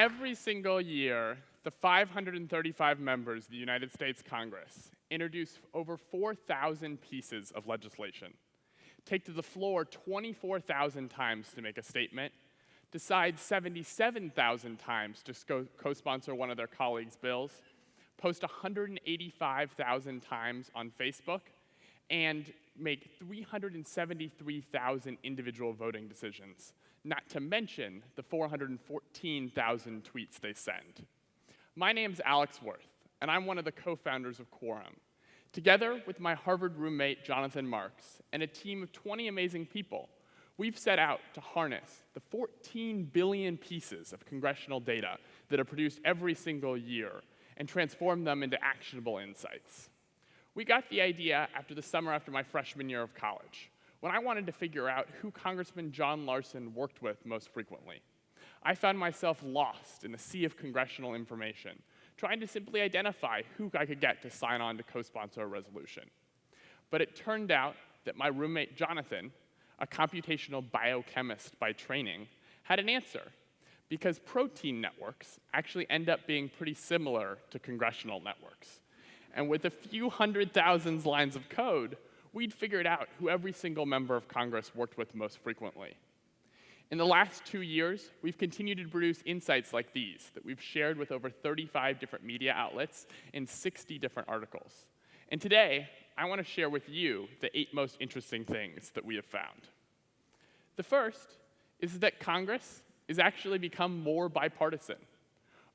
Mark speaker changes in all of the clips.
Speaker 1: Every single year, the 535 members of the United States Congress introduce over 4,000 pieces of legislation, take to the floor 24,000 times to make a statement, decide 77,000 times to co-sponsor one of their colleagues' bills, post 185,000 times on Facebook, and make 373,000 individual voting decisions, not to mention the 414,000 tweets they send. My name's Alex Wirth, and I'm one of the co-founders of Quorum. Together with my Harvard roommate, Jonathan Marks, and a team of 20 amazing people, we've set out to harness the 14 billion pieces of congressional data that are produced every single year and transform them into actionable insights. We got the idea after the summer after my freshman year of college, when I wanted to figure out who Congressman John Larson worked with most frequently. I found myself lost in a sea of congressional information, trying to simply identify who I could get to sign on to co-sponsor a resolution. But it turned out that my roommate Jonathan, a computational biochemist by training, had an answer, because protein networks actually end up being pretty similar to congressional networks. And with a few 100,000 lines of code, we'd figured out who every single member of Congress worked with most frequently. In the last 2 years, we've continued to produce insights like these that we've shared with over 35 different media outlets in 60 different articles. And today, I want to share with you the 8 most interesting things that we have found. The first is that Congress has actually become more bipartisan.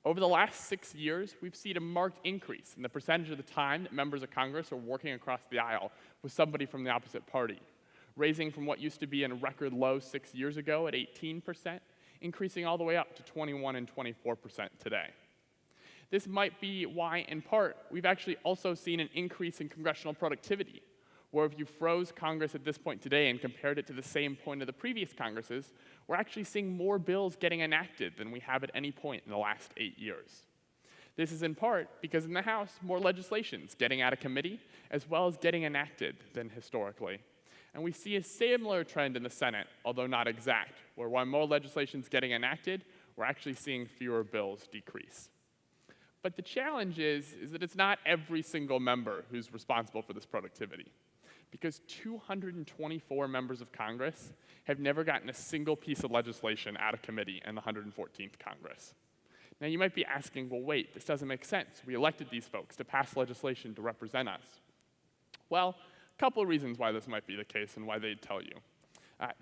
Speaker 1: Over the last 6 years, we've seen a marked increase in the percentage of the time that members of Congress are working across the aisle with somebody from the opposite party, raising from what used to be in a record low 6 years ago at 18%, increasing all the way up to 21% and 24% today. This might be why, in part, we've actually also seen an increase in congressional productivity, where if you froze Congress at this point today and compared it to the same point of the previous Congresses, we're actually seeing more bills getting enacted than we have at any point in the last 8 years. This is in part because in the House, more legislation's getting out of committee, as well as getting enacted than historically. And we see a similar trend in the Senate, although not exact, where while more legislation's getting enacted, we're actually seeing fewer bills decrease. But the challenge is that it's not every single member who's responsible for this productivity, because 224 members of Congress have never gotten a single piece of legislation out of committee in the 114th Congress. Now you might be asking, well wait, this doesn't make sense. We elected these folks to pass legislation to represent us. Well, a couple of reasons why this might be the case and why they'd tell you.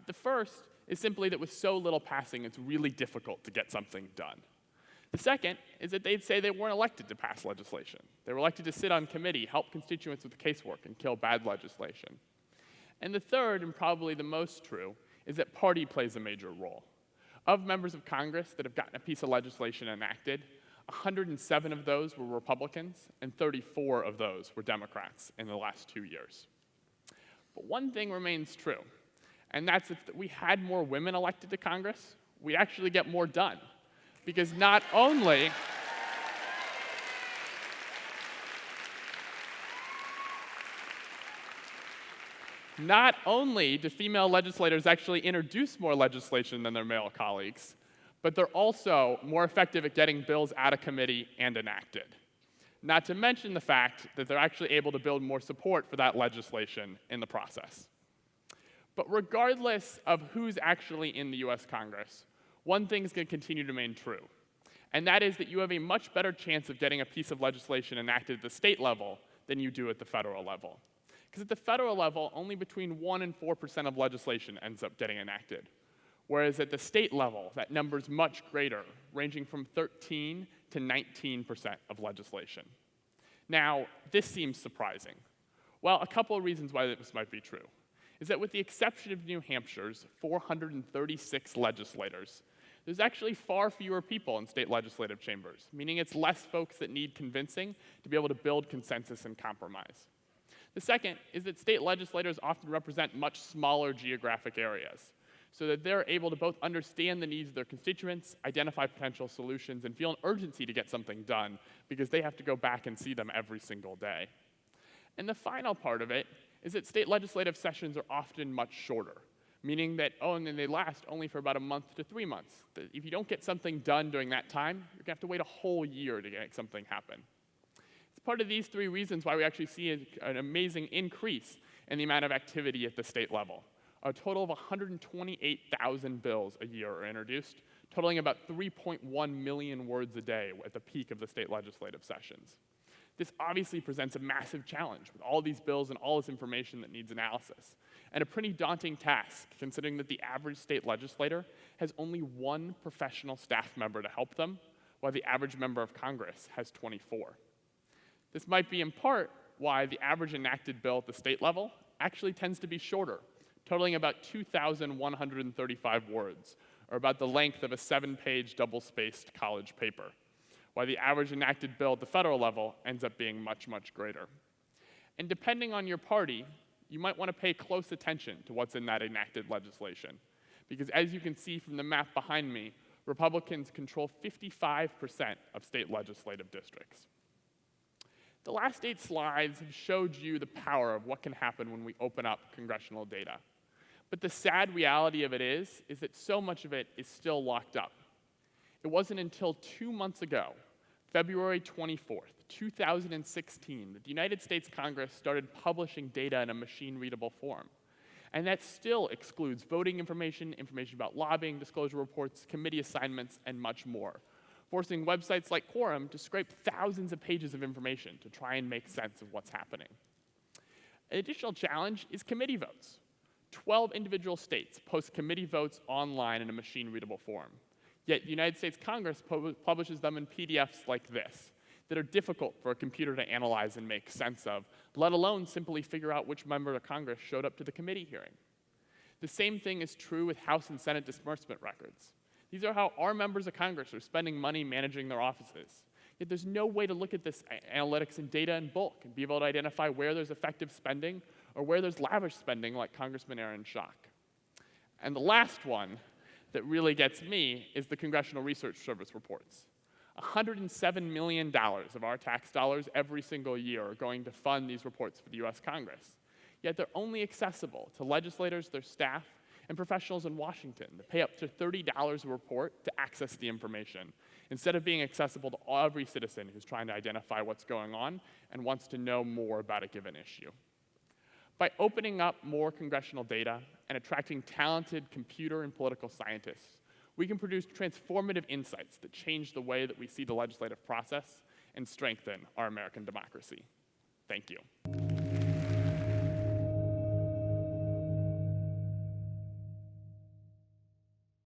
Speaker 1: The first is simply that with so little passing, it's really difficult to get something done. The second is that they'd say they weren't elected to pass legislation. They were elected to sit on committee, help constituents with the casework, and kill bad legislation. And the third, and probably the most true, is that party plays a major role. Of members of Congress that have gotten a piece of legislation enacted, 107 of those were Republicans, and 34 of those were Democrats in the last 2 years. But one thing remains true, and that's if we had more women elected to Congress, we'd actually get more done. Because not only do female legislators actually introduce more legislation than their male colleagues, but they're also more effective at getting bills out of committee and enacted. Not to mention the fact that they're actually able to build more support for that legislation in the process. But regardless of who's actually in the US Congress, one thing is going to continue to remain true, and that is that you have a much better chance of getting a piece of legislation enacted at the state level than you do at the federal level. Because at the federal level, only between 1% and 4% of legislation ends up getting enacted, whereas at the state level, that number's much greater, ranging from 13% to 19% of legislation. Now, this seems surprising. Well, a couple of reasons why this might be true is that with the exception of New Hampshire's 436 legislators, there's actually far fewer people in state legislative chambers, meaning it's less folks that need convincing to be able to build consensus and compromise. The second is that state legislators often represent much smaller geographic areas, so that they're able to both understand the needs of their constituents, identify potential solutions, and feel an urgency to get something done because they have to go back and see them every single day. And the final part of it is that state legislative sessions are often much shorter, meaning that, and then they last only for about a month to 3 months. If you don't get something done during that time, you're gonna have to wait a whole year to make something happen. It's part of these 3 reasons why we actually see an amazing increase in the amount of activity at the state level. A total of 128,000 bills a year are introduced, totaling about 3.1 million words a day at the peak of the state legislative sessions. This obviously presents a massive challenge with all these bills and all this information that needs analysis, and a pretty daunting task considering that the average state legislator has only 1 professional staff member to help them, while the average member of Congress has 24. This might be in part why the average enacted bill at the state level actually tends to be shorter, totaling about 2,135 words, or about the length of a 7-page double-spaced college paper, while the average enacted bill at the federal level ends up being much, much greater. And depending on your party, you might want to pay close attention to what's in that enacted legislation, because as you can see from the map behind me, Republicans control 55% of state legislative districts. The last 8 slides have showed you the power of what can happen when we open up congressional data. But the sad reality of it is that so much of it is still locked up. It wasn't until 2 months ago, February 24th, 2016, that the United States Congress started publishing data in a machine-readable form. And that still excludes voting information, information about lobbying, disclosure reports, committee assignments, and much more, forcing websites like Quorum to scrape thousands of pages of information to try and make sense of what's happening. An additional challenge is committee votes. 12 individual states post committee votes online in a machine-readable form. Yet the United States Congress publishes them in PDFs like this, that are difficult for a computer to analyze and make sense of, let alone simply figure out which member of Congress showed up to the committee hearing. The same thing is true with House and Senate disbursement records. These are how our members of Congress are spending money managing their offices. Yet there's no way to look at this analytics and data in bulk and be able to identify where there's effective spending or where there's lavish spending like Congressman Aaron Schock. And the last one that really gets me is the Congressional Research Service reports. $107 million of our tax dollars every single year are going to fund these reports for the US Congress. Yet they're only accessible to legislators, their staff, and professionals in Washington that pay up to $30 a report to access the information, instead of being accessible to every citizen who's trying to identify what's going on and wants to know more about a given issue. By opening up more congressional data and attracting talented computer and political scientists, we can produce transformative insights that change the way that we see the legislative process and strengthen our American democracy. Thank you.